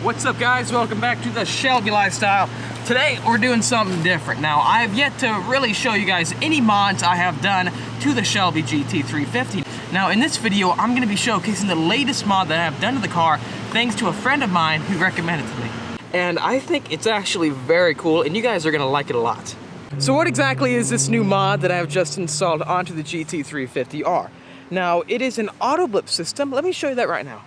What's up, guys? Welcome back to the Shelby Lifestyle. Today we're doing something different. Now, I have yet to really show you guys any mods I have done to the Shelby GT350. Now, in this video, I'm going to be showcasing the latest mod that I have done to the car thanks to a friend of mine who recommended it to me. And I think it's actually very cool, and you guys are going to like it a lot. So what exactly is this new mod that I have just installed onto the GT350R? Now, it is an auto blip system. Let me show you that right now.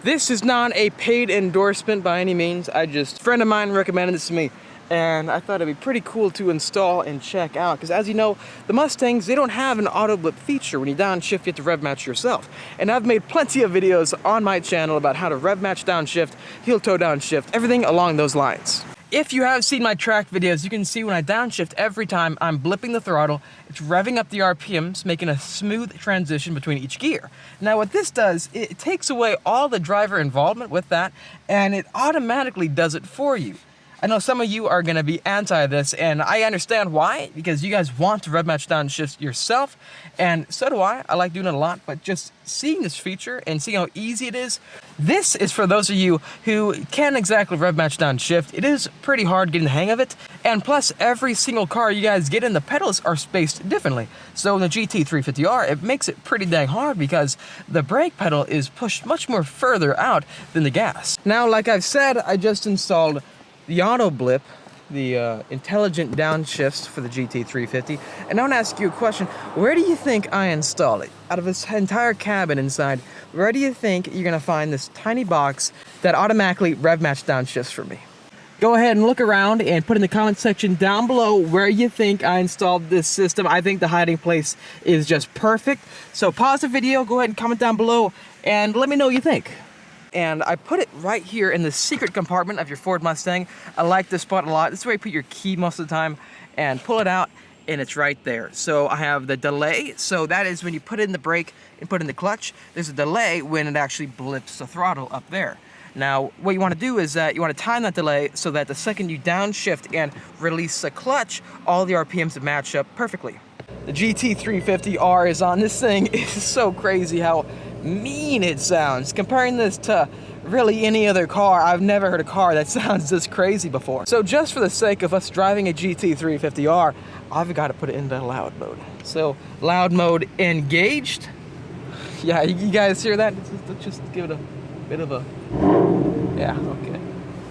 This is not a paid endorsement by any means. A friend of mine recommended this to me, and I thought it'd be pretty cool to install and check out, because as you know, the Mustangs, they don't have an auto blip feature. When you downshift, you have to rev match yourself. And I've made plenty of videos on my channel about how to rev match downshift, heel toe downshift, everything along those lines. If you have seen my track videos, you can see when I downshift, every time I'm blipping the throttle, it's revving up the RPMs, making a smooth transition between each gear. Now what this does, it takes away all the driver involvement with that, and it automatically does it for you. I know some of you are going to be anti this, and I understand why, because you guys want to rev match downshift yourself, and so do I. I like doing it a lot, but just seeing this feature and seeing how easy it is, this is for those of you who can't exactly rev match downshift. It is pretty hard getting the hang of it, and plus every single car you guys get in, the pedals are spaced differently. So in the GT350R, it makes it pretty dang hard because the brake pedal is pushed much more further out than the gas. Now, like I've said, I just installed the auto blip, the intelligent downshifts for the GT350, and I want to ask you a question. Where do you think I installed it? Out of this entire cabin inside, where do you think you're going to find this tiny box that automatically rev match downshifts for me? Go ahead and look around and put in the comment section down below where you think I installed this system. I think the hiding place is just perfect. So pause the video, go ahead and comment down below, and let me know what you think. And I put it right here in the secret compartment of your Ford Mustang. I like this spot a lot. This is where you put your key most of the time, and pull it out, and it's right there. So I have the delay. So that is when you put in the brake and put in the clutch. There's a delay when it actually blips the throttle up there. Now, what you want to do is you want to time that delay so that the second you downshift and release the clutch, all the RPMs match up perfectly. The GT350R is on. This thing is so crazy how mean it sounds. Comparing this to really any other car, I've never heard a car that sounds this crazy before. So just for the sake of us driving a GT350R, I've got to put it into loud mode. So loud mode engaged. Yeah, you guys hear that? Let's just give it a bit of a, yeah, okay.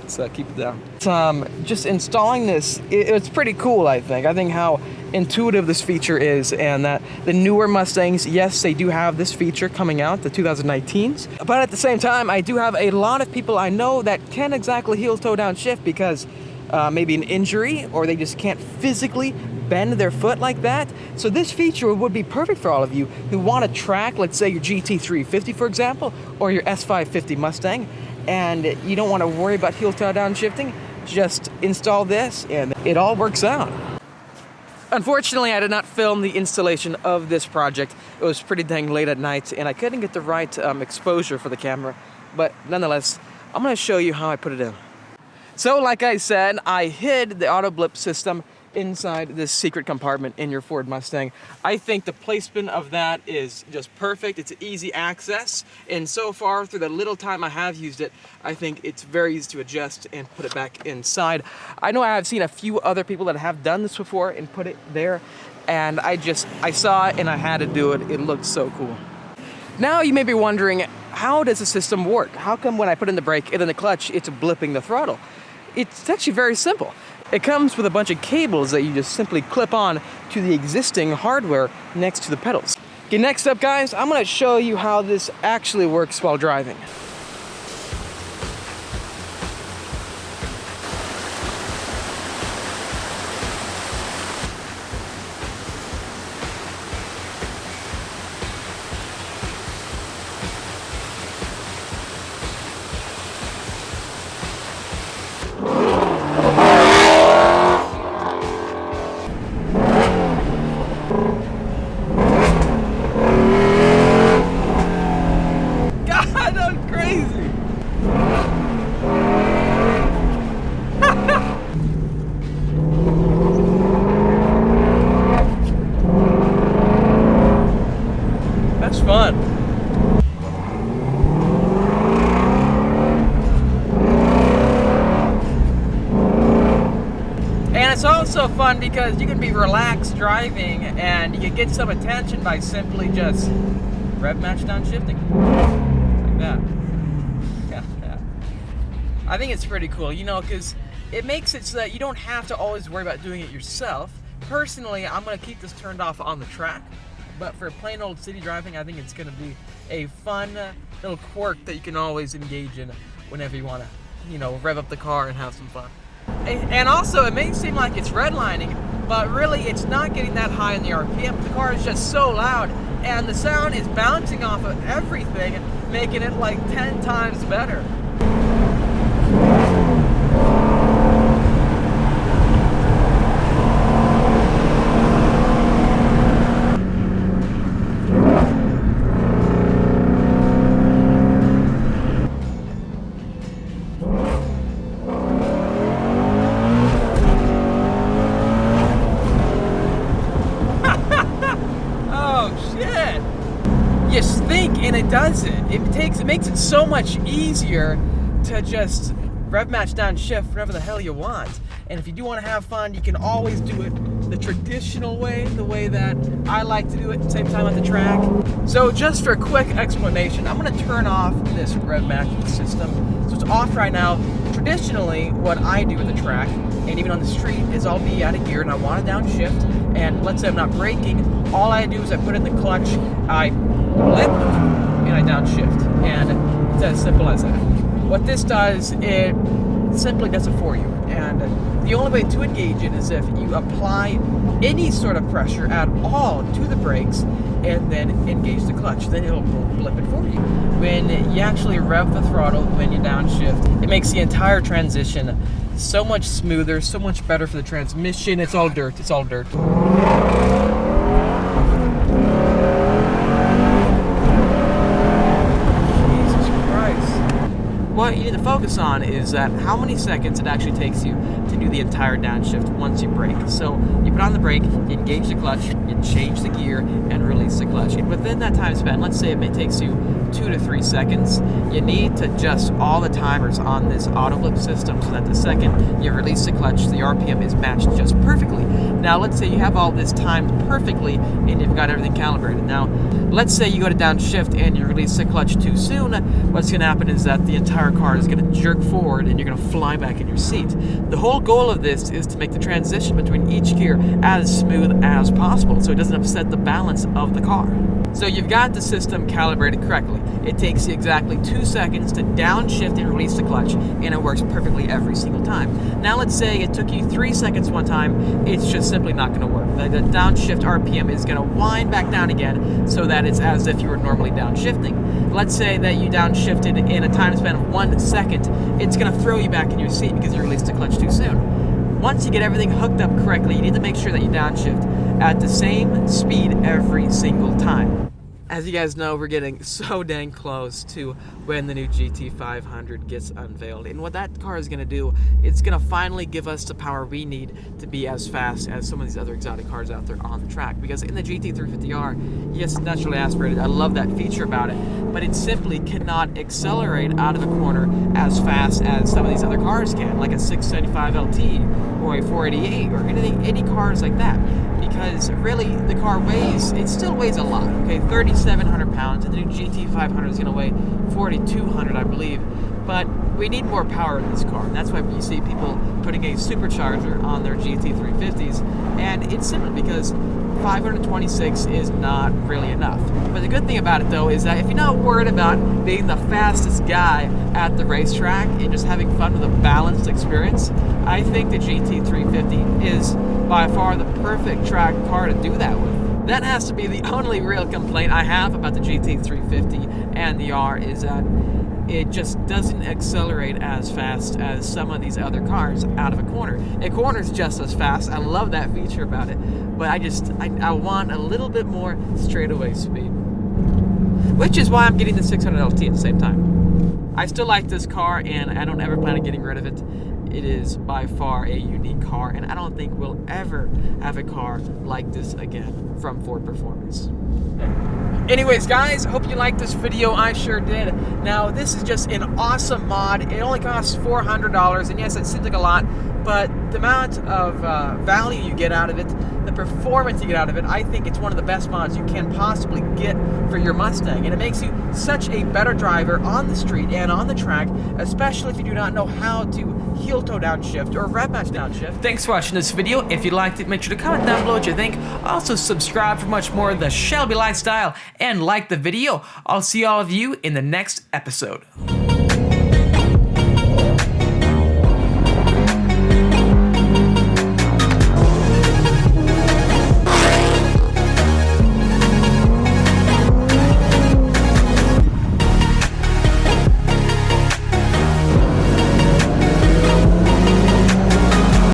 Let's keep it down. Just installing this, it's pretty cool, I think. I think how intuitive this feature is, and that the newer Mustangs, yes, they do have this feature coming out, the 2019s. But at the same time, I do have a lot of people I know that can't exactly heel toe downshift because maybe an injury, or they just can't physically bend their foot like that. So this feature would be perfect for all of you who want to track, let's say your GT350, for example, or your S550 Mustang, and you don't want to worry about heel toe downshifting. Just install this and it all works out. Unfortunately, I did not film the installation of this project. It was pretty dang late at night and I couldn't get the right exposure for the camera, but nonetheless, I'm going to show you how I put it in. So like I said, I hid the auto blip system inside this secret compartment in your Ford Mustang. I think the placement of that is just perfect. It's easy access, and so far through the little time I have used it, I think it's very easy to adjust and put it back inside. I know I have seen a few other people that have done this before and put it there, and I saw it and I had to do it. It looked so cool. Now you may be wondering, how does the system work? How come when I put in the brake and in the clutch, it's blipping the throttle? It's actually very simple. It comes with a bunch of cables that you just simply clip on to the existing hardware next to the pedals. Okay, next up, guys, I'm going to show you how this actually works while driving. That's fun. fun because you can be relaxed driving and you can get some attention by simply just rev match downshifting. Like that. Yeah. I think it's pretty cool, you know, because it makes it so that you don't have to always worry about doing it yourself. Personally, I'm going to keep this turned off on the track, but for plain old city driving, I think it's going to be a fun little quirk that you can always engage in whenever you want to, you know, rev up the car and have some fun. And also, it may seem like it's redlining, but really it's not getting that high in the RPM. The car is just so loud, and the sound is bouncing off of everything, making it like 10 times better. You think, and it doesn't. It makes it so much easier to just rev match downshift whenever the hell you want. And if you do want to have fun, you can always do it the traditional way, the way that I like to do it, same time at the track. So just for a quick explanation, I'm going to turn off this rev match system. So it's off right now. Traditionally, what I do at the track, and even on the street, is I'll be out of gear and I want to downshift, and let's say I'm not braking, all I do is I put in the clutch, I blip, and I downshift, and it's as simple as that. What this does, it simply does it for you, and the only way to engage it is if you apply any sort of pressure at all to the brakes and then engage the clutch. Then it'll blip it for you. When you actually rev the throttle, when you downshift, it makes the entire transition so much smoother, so much better for the transmission. It's all dirt. It's all dirt. What you need to focus on is that how many seconds it actually takes you to do the entire downshift once you brake. So you put on the brake, you engage the clutch, you change the gear, and release the clutch. And within that time span, let's say it takes you 2 to 3 seconds, you need to adjust all the timers on this auto blip system so that the second you release the clutch, the RPM is matched just perfectly. Now let's say you have all this timed perfectly and you've got everything calibrated. Now let's say you go to downshift and you release the clutch too soon. What's going to happen is that the entire car is going to jerk forward and you're going to fly back in your seat. The whole goal of this is to make the transition between each gear as smooth as possible so it doesn't upset the balance of the car. So you've got the system calibrated correctly. It takes you exactly 2 seconds to downshift and release the clutch, and it works perfectly every single time. Now let's say it took you 3 seconds one time, it's just simply not going to work. The downshift RPM is going to wind back down again so that it's as if you were normally downshifting. Let's say that you downshifted in a time span of 1 second, it's going to throw you back in your seat because you released the clutch too soon. Once you get everything hooked up correctly, you need to make sure that you downshift at the same speed every single time. As you guys know, we're getting so dang close to when the new GT500 gets unveiled. And what that car is going to do, it's going to finally give us the power we need to be as fast as some of these other exotic cars out there on the track. Because in the GT350R, yes, it's naturally aspirated. I love that feature about it. But it simply cannot accelerate out of a corner as fast as some of these other cars can, like a 675 LT or a 488 or any cars like that. Because really, the car weighs, it still weighs a lot, okay? 3,700 pounds, and the new GT500 is going to weigh 4,200, I believe. But we need more power in this car, and that's why you see people putting a supercharger on their GT350s, and it's simply because 526 is not really enough. But the good thing about it, though, is that if you're not worried about being the fastest guy at the racetrack and just having fun with a balanced experience, I think the GT350 is by far the perfect track car to do that with. That has to be the only real complaint I have about the GT350 and the R, is that it just doesn't accelerate as fast as some of these other cars out of a corner. A corner's just as fast. I love that feature about it, but I want a little bit more straightaway speed, which is why I'm getting the 600 LT at the same time. I still like this car, and I don't ever plan on getting rid of it. It is by far a unique car, and I don't think we'll ever have a car like this again from Ford Performance. Anyways, guys, hope you liked this video. I sure did. Now, this is just an awesome mod. It only costs $400, and yes, it seems like a lot, but the amount of value you get out of it, the performance you get out of it, I think it's one of the best mods you can possibly get for your Mustang. And it makes you such a better driver on the street and on the track, especially if you do not know how to heel toe downshift or rev match downshift. Thanks for watching this video. If you liked it, make sure to comment down below what you think. Also subscribe for much more of the Shelby Lifestyle and like the video. I'll see all of you in the next episode.